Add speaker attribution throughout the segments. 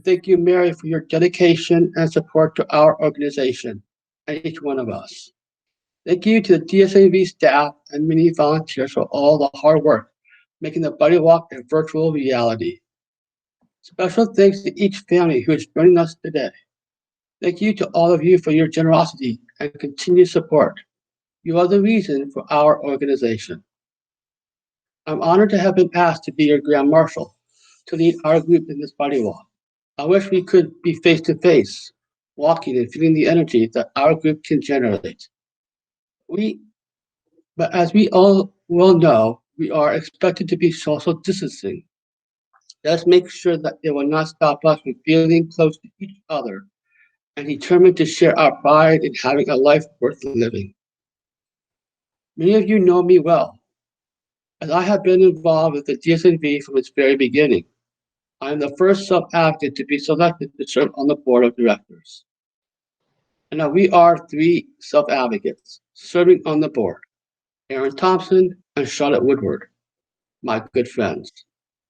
Speaker 1: thank you, Mary, for your dedication and support to our organization and each one of us. Thank you to the DSANV staff and many volunteers for all the hard work making the Buddy Walk a virtual reality. Special thanks to each family who is joining us today. Thank you to all of you for your generosity and continued support. You are the reason for our organization. I'm honored to have been asked to be your Grand Marshal to lead our group in this Buddy Walk. I wish we could be face to face, walking and feeling the energy that our group can generate. We, but as we all well know, we are expected to be social distancing. Let's make sure that it will not stop us from feeling close to each other and determined to share our pride in having a life worth living. Many of you know me well, as I have been involved with the DSNV from its very beginning. I am the first sub-advocate to be selected to serve on the board of directors. And now we are three self-advocates serving on the board, Aaron Thompson and Charlotte Woodward, my good friends.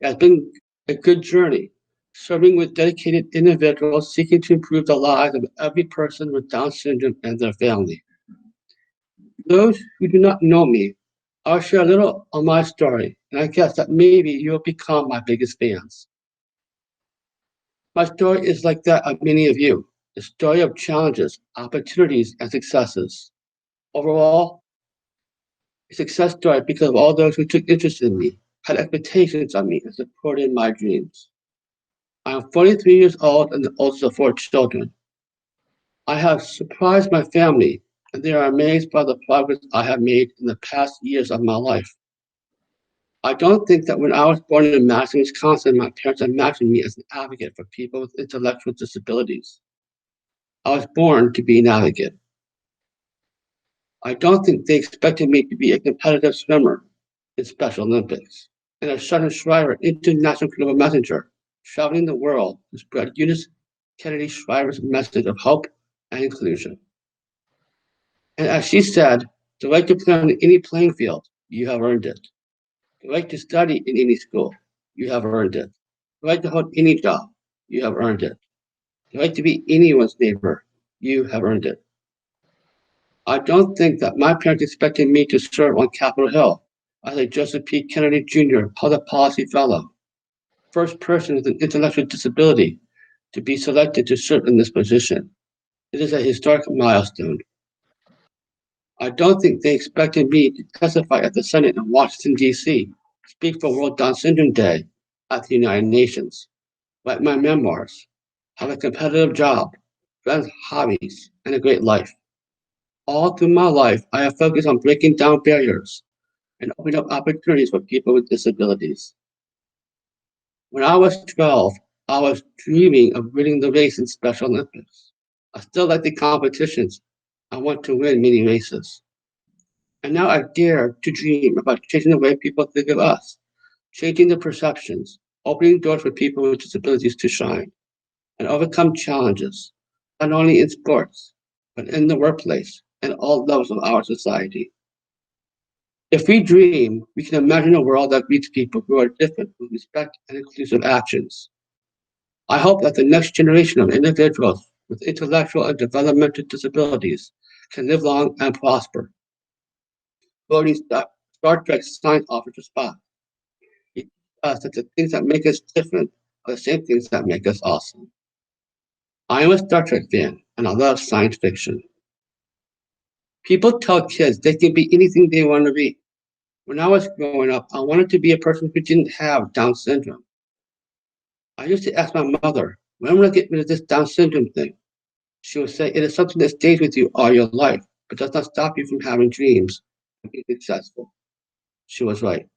Speaker 1: It has been a good journey, serving with dedicated individuals seeking to improve the lives of every person with Down syndrome and their family. Those who do not know me, I'll share a little of my story, and I guess that maybe you'll become my biggest fans. My story is like that of many of you, a story of challenges, opportunities, and successes. Overall, a success story because of all those who took interest in me, had expectations of me, and supported my dreams. I am 43 years old and the oldest of four children. I have surprised my family, and they are amazed by the progress I have made in the past years of my life. I don't think that when I was born in Madison, Wisconsin, my parents imagined me as an advocate for people with intellectual disabilities. I was born to be an advocate. I don't think they expected me to be a competitive swimmer in Special Olympics and a Shuttle Shriver International Global Messenger, traveling the world to spread Eunice Kennedy Shriver's message of hope and inclusion. And as she said, the right to play on any playing field, you have earned it. The right to study in any school, you have earned it. The right to hold any job, you have earned it. The right to be anyone's neighbor, you have earned it. I don't think that my parents expected me to serve on Capitol Hill as a Joseph P. Kennedy Jr. Public Policy Fellow, first person with an intellectual disability to be selected to serve in this position. It is a historic milestone. I don't think they expected me to testify at the Senate in Washington, D.C., speak for World Down Syndrome Day at the United Nations, write my memoirs, have a competitive job, friends, hobbies, and a great life. All through my life, I have focused on breaking down barriers and opening up opportunities for people with disabilities. When I was 12, I was dreaming of winning the race in Special Olympics. I still like the competitions. I want to win many races. And now I dare to dream about changing the way people think of us, changing the perceptions, opening doors for people with disabilities to shine and overcome challenges, not only in sports, but in the workplace and all levels of our society. If we dream, we can imagine a world that meets people who are different with respect and inclusive actions. I hope that the next generation of individuals with intellectual and developmental disabilities can live long and prosper. Quoting Star Trek's science officer Spock, he teaches us that the things that make us different are the same things that make us awesome. I am a Star Trek fan, and I love science fiction. People tell kids they can be anything they want to be. When I was growing up, I wanted to be a person who didn't have Down syndrome. I used to ask my mother, when will I get rid of this Down syndrome thing? She would say, it is something that stays with you all your life, but does not stop you from having dreams and being successful. She was right.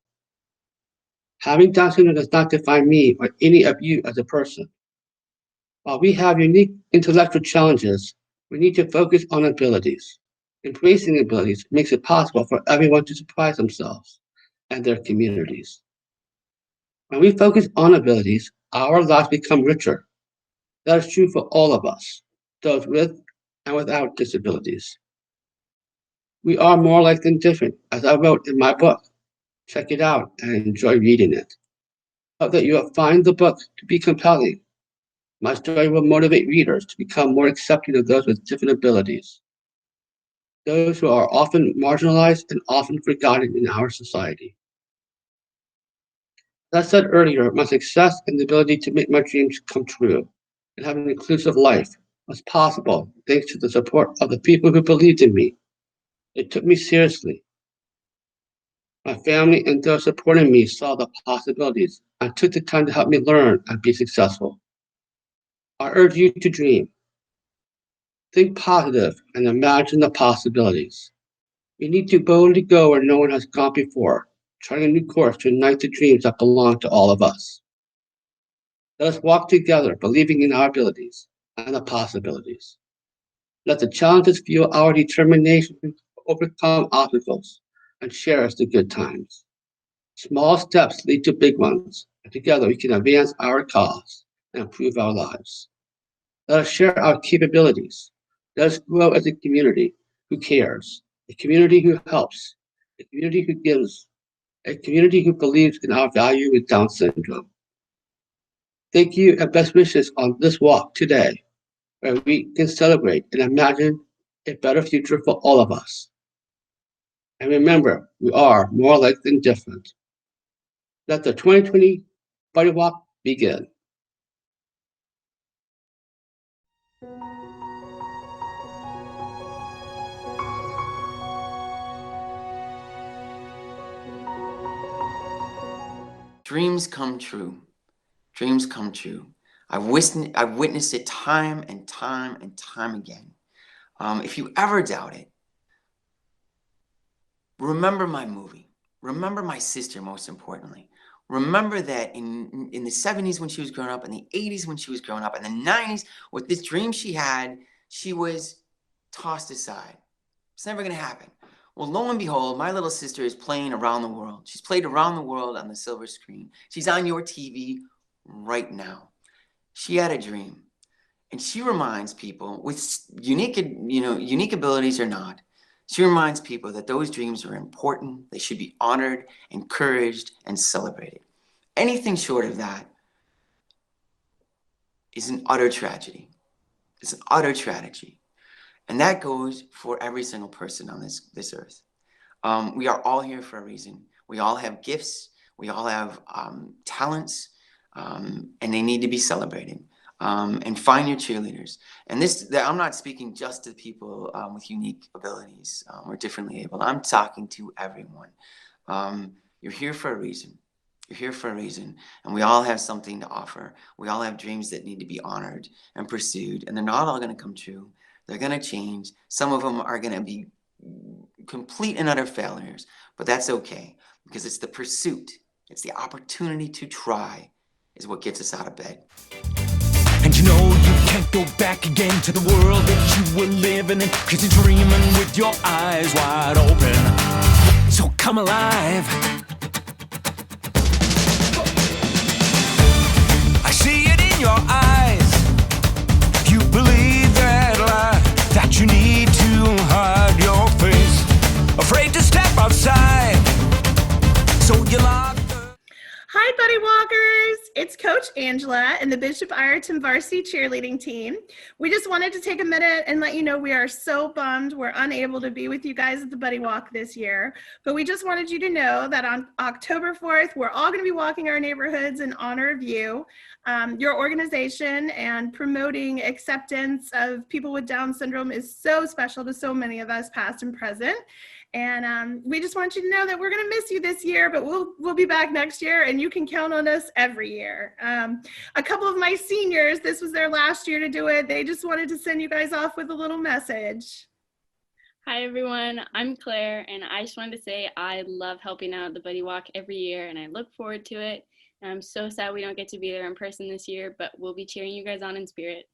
Speaker 1: Having Down syndrome does not define me or any of you as a person. While we have unique intellectual challenges, we need to focus on abilities. Embracing abilities makes it possible for everyone to surprise themselves and their communities. When we focus on abilities, our lives become richer. That is true for all of us, those with and without disabilities. We are more alike than different, as I wrote in my book. Check it out and enjoy reading it. I hope that you will find the book to be compelling My story will motivate readers to become more accepting of those with different abilities, those who are often marginalized and often forgotten in our society. As I said earlier, my success and the ability to make my dreams come true and have an inclusive life was possible thanks to the support of the people who believed in me. They took me seriously. My family and those supporting me saw the possibilities and took the time to help me learn and be successful. I urge you to dream, think positive, and imagine the possibilities. We need to boldly go where no one has gone before, charting a new course to ignite the dreams that belong to all of us. Let us walk together, believing in our abilities and the possibilities. Let the challenges fuel our determination to overcome obstacles and cherish the good times. Small steps lead to big ones, and together we can advance our cause and improve our lives. Let us share our capabilities. Let us grow as a community who cares, a community who helps, a community who gives, a community who believes in our value with Down syndrome. Thank you and best wishes on this walk today, where we can celebrate and imagine a better future for all of us. And remember, we are more alike than different. Let the 2020 Buddy Walk begin.
Speaker 2: Dreams come true. Dreams come true. I've witnessed it time and time and time again. If you ever doubt it, remember my movie. Remember my sister, most importantly. Remember that in the 70s when she was growing up, in the 80s when she was growing up, in the 90s, with this dream she had, she was tossed aside. It's never going to happen. Well, lo and behold, my little sister is playing around the world. She's played around the world on the silver screen. She's on your TV right now. She had a dream. And she reminds people, with unique abilities or not, she reminds people that those dreams are important, they should be honored, encouraged, and celebrated. Anything short of that is an utter tragedy. It's an utter tragedy. And that goes for every single person on this earth. We are all here for a reason. We all have gifts. We all have talents, and they need to be celebrated. And find your cheerleaders. And I'm not speaking just to people with unique abilities or differently able. I'm talking to everyone. You're here for a reason. You're here for a reason. And we all have something to offer. We all have dreams that need to be honored and pursued. And they're not all going to come true. They're going to change. Some of them are going to be complete and utter failures. But that's okay, because it's the pursuit. It's the opportunity to try is what gets us out of bed.
Speaker 3: And you know you can't go back again to the world that you were living in, 'cause you're dreaming with your eyes wide open. So come alive. I see it in your eyes. You believe that lie, that you need to hide your face, afraid to step outside. So you lock.
Speaker 4: Hi, Buddy Walkers. It's Coach Angela and the Bishop Ireton varsity cheerleading team. We just wanted to take a minute and let you know we are so bummed we're unable to be with you guys at the Buddy Walk this year. But we just wanted you to know that on October 4th, we're all going to be walking our neighborhoods in honor of you, your organization, and promoting acceptance of people with Down syndrome is so special to so many of us, past and present. And we just want you to know that we're going to miss you this year, but we'll be back next year, and you can count on us every year. A couple of my seniors, this was their last year to do it. They just wanted to send you guys off with a little message.
Speaker 5: Hi, everyone. I'm Claire, and I just wanted to say I love helping out at the Buddy Walk every year, and I look forward to it. And I'm so sad we don't get to be there in person this year, but we'll be cheering you guys on in spirit.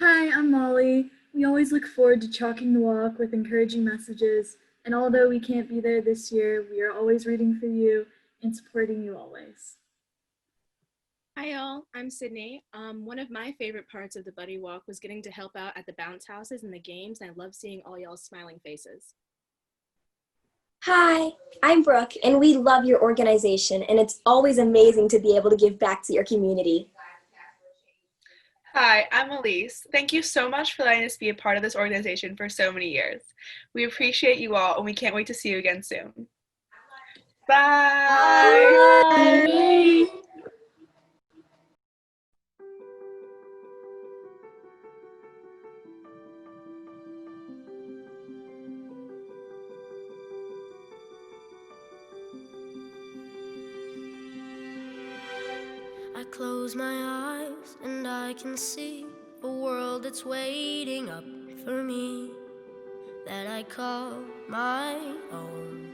Speaker 6: Hi, I'm Molly. We always look forward to chalking the walk with encouraging messages, and although we can't be there this year, we are always rooting for you and supporting you always.
Speaker 7: Hi y'all, I'm Sydney. One of my favorite parts of the Buddy Walk was getting to help out at the bounce houses and the games, and I love seeing all y'all's smiling faces.
Speaker 8: Hi, I'm Brooke, and we love your organization, and it's always amazing to be able to give back to your community.
Speaker 9: Hi, I'm Elise. Thank you so much for letting us be a part of this organization for so many years. We appreciate you all, and we can't wait to see you again soon. Bye!
Speaker 5: Bye.
Speaker 10: I close my eyes and I can see a world that's waiting up for me, that I call my own.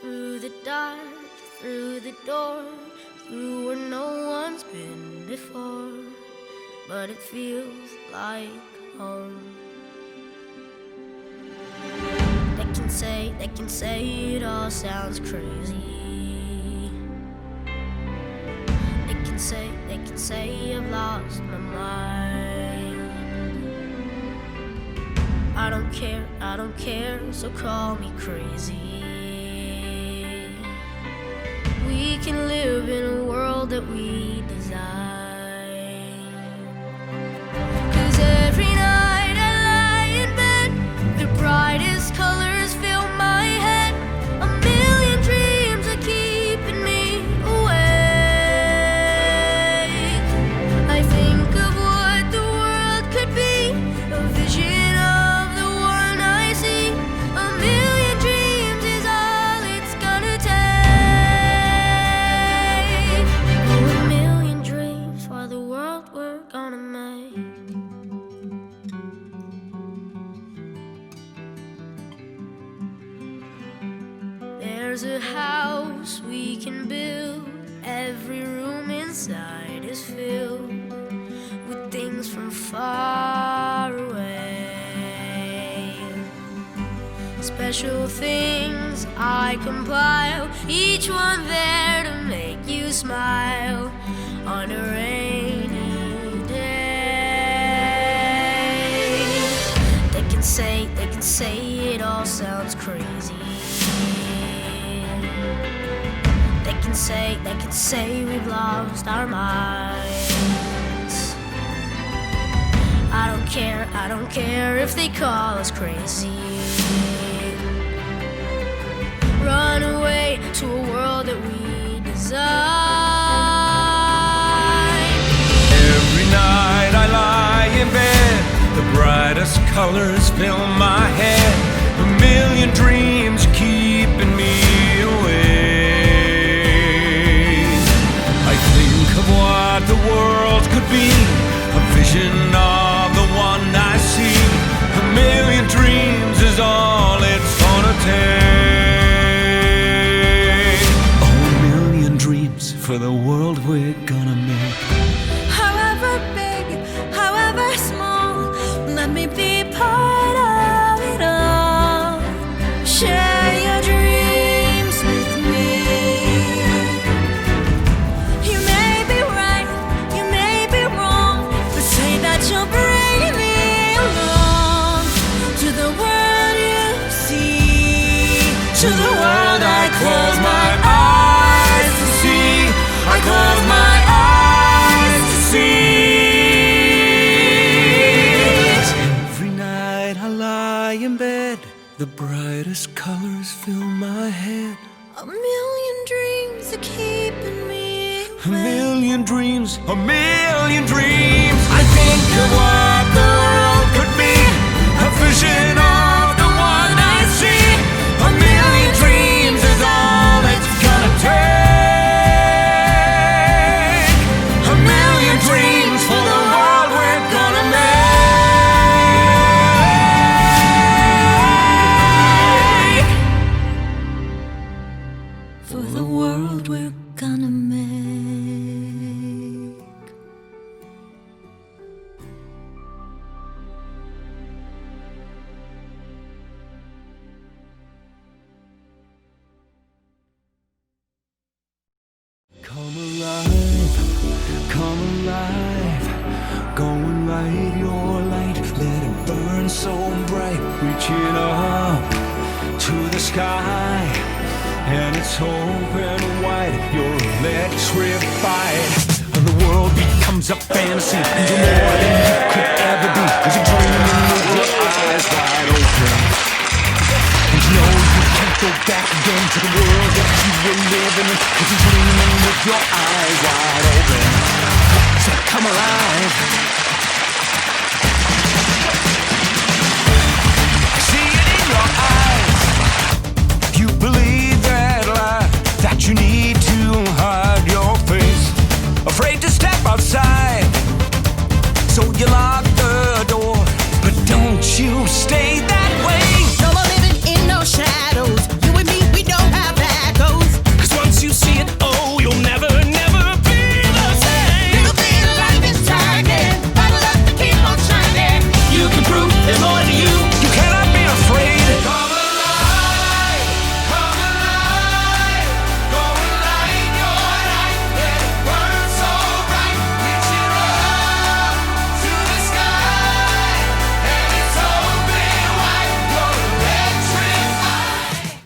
Speaker 10: Through the dark, through the door, through where no one's been before, but it feels like home. They can say it all sounds crazy. They can say I've lost my mind. I don't care, so call me crazy. We can live in a world that we design. 'Cause every night I lie in bed, the brightest colors fill my head. A million dreams are keeping me awake. I think of what the world could be, a vision of the one I see. A million dreams is all it's gonna take. Oh, a million dreams for the world we're gonna make. There's a house we can build. Every room inside is filled with things from far away. Special things I compile, each one there to make you smile on a rainy day. They can say it all sounds crazy. They can say we've lost our minds. I don't care if they call us crazy. Run away to a world that we design.
Speaker 3: Every night I lie in bed, the brightest colors fill my head. A million dreams keeping me awake. I think of what the world could be, a vision of the one I see. A million dreams is all it's gonna take. Oh, a million dreams for the world we're gonna make.
Speaker 10: However big, however small, let me be part of it all. Share your dreams with me. You may be right, you may be wrong, but say that you'll bring me along to the world you see, to the world I close my eyes to see. I close my eyes to see.
Speaker 3: Every night I lie in bed, the brightest colors fill my head.
Speaker 10: A million dreams are keeping me
Speaker 3: A million dreams, a million dreams. I think of what the world could be, a vision of the one I see. A million dreams is all it's gonna take. A million dreams for the world we're gonna make.
Speaker 10: for the world we're gonna make.
Speaker 3: Come alive, come alive. Go and light your light, let it burn so bright, reaching up to the sky. And it's open wide, you're electrified. A dreams a fantasy, and you're more than you could ever be, cause you're dreaming with your eyes wide open. And you know you can't go back again to the world that you were living in, cause you're dreaming with your eyes wide open. So come alive.